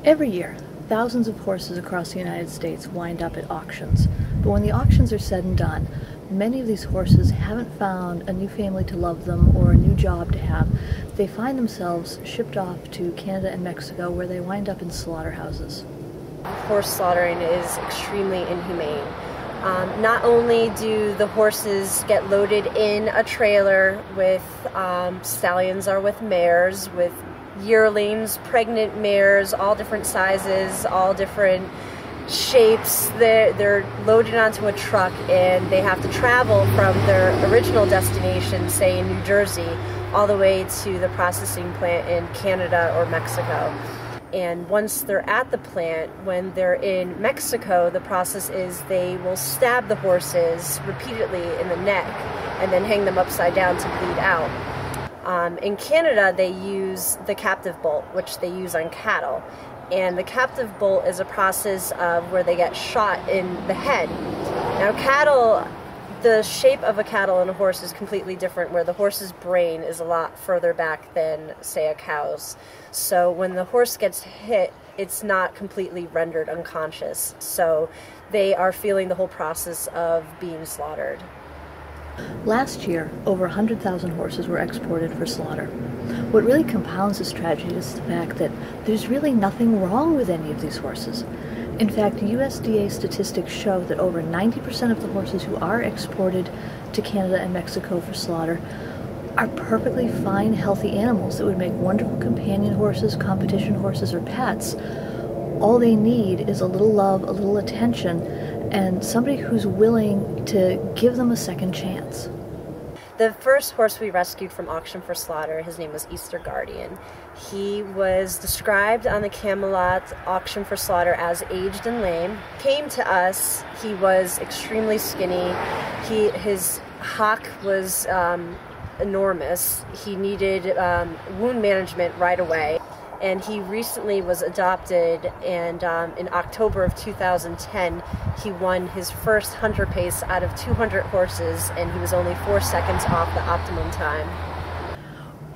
Every year, thousands of horses across the United States wind up at auctions. But when the auctions are said and done, many of these horses haven't found a new family to love them or a new job to have. They find themselves shipped off to Canada and Mexico, where they wind up in slaughterhouses. Horse slaughtering is extremely inhumane. Not only do the horses get loaded in a trailer with stallions or with mares, with yearlings, pregnant mares, all different sizes, all different shapes. They're loaded onto a truck and they have to travel from their original destination, say in New Jersey, all the way to the processing plant in Canada or Mexico. And once they're at the plant, when they're in Mexico, the process is they will stab the horses repeatedly in the neck and then hang them upside down to bleed out. In Canada, they use the captive bolt, which they use on cattle. And the captive bolt is a process of where they get shot in the head. Now cattle, the shape of a cattle and a horse is completely different, where the horse's brain is a lot further back than, say, a cow's. So when the horse gets hit, it's not completely rendered unconscious. So they are feeling the whole process of being slaughtered. Last year, over 100,000 horses were exported for slaughter. What really compounds this tragedy is the fact that there's really nothing wrong with any of these horses. In fact, USDA statistics show that over 90% of the horses who are exported to Canada and Mexico for slaughter are perfectly fine, healthy animals that would make wonderful companion horses, competition horses, or pets. All they need is a little love, a little attention, and somebody who's willing to give them a second chance. The first horse we rescued from auction for slaughter, his name was Easter Guardian. He was described on the Camelot auction for slaughter as aged and lame. Came to us, he was extremely skinny. His hock was enormous. He needed wound management right away. And he recently was adopted, and in October of 2010, he won his first hunter pace out of 200 horses, and he was only 4 seconds off the optimum time.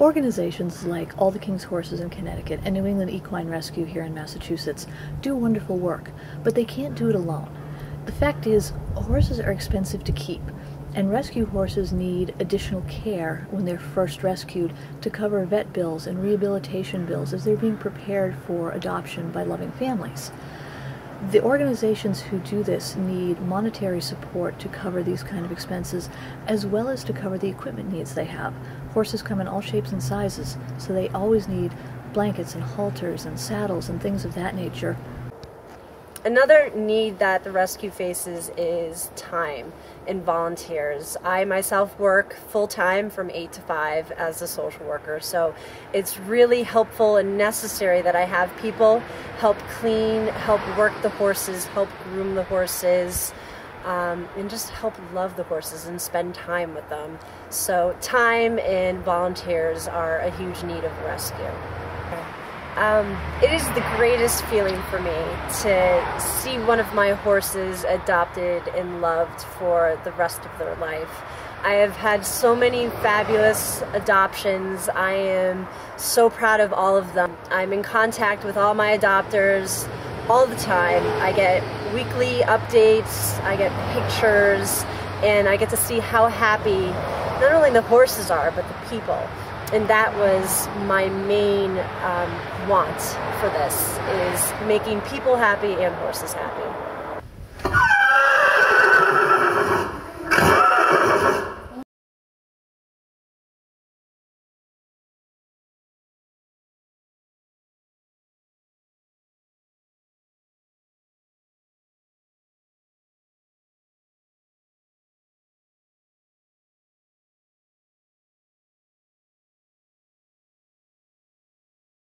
Organizations like All the King's Horses in Connecticut and New England Equine Rescue here in Massachusetts do wonderful work, but they can't do it alone. The fact is, horses are expensive to keep, and rescue horses need additional care when they're first rescued to cover vet bills and rehabilitation bills as they're being prepared for adoption by loving families. The organizations who do this need monetary support to cover these kind of expenses, as well as to cover the equipment needs they have. Horses come in all shapes and sizes, so they always need blankets and halters and saddles and things of that nature. Another need that the rescue faces is time and volunteers. I myself work full-time from 8 to 5 as a social worker, so it's really helpful and necessary that I have people help clean, help work the horses, help groom the horses, and just help love the horses and spend time with them. So time and volunteers are a huge need of rescue. It is the greatest feeling for me to see one of my horses adopted and loved for the rest of their life. I have had so many fabulous adoptions. I am so proud of all of them. I'm in contact with all my adopters all the time. I get weekly updates, I get pictures, and I get to see how happy not only the horses are, but the people. And that was my main want for this, is making people happy and horses happy.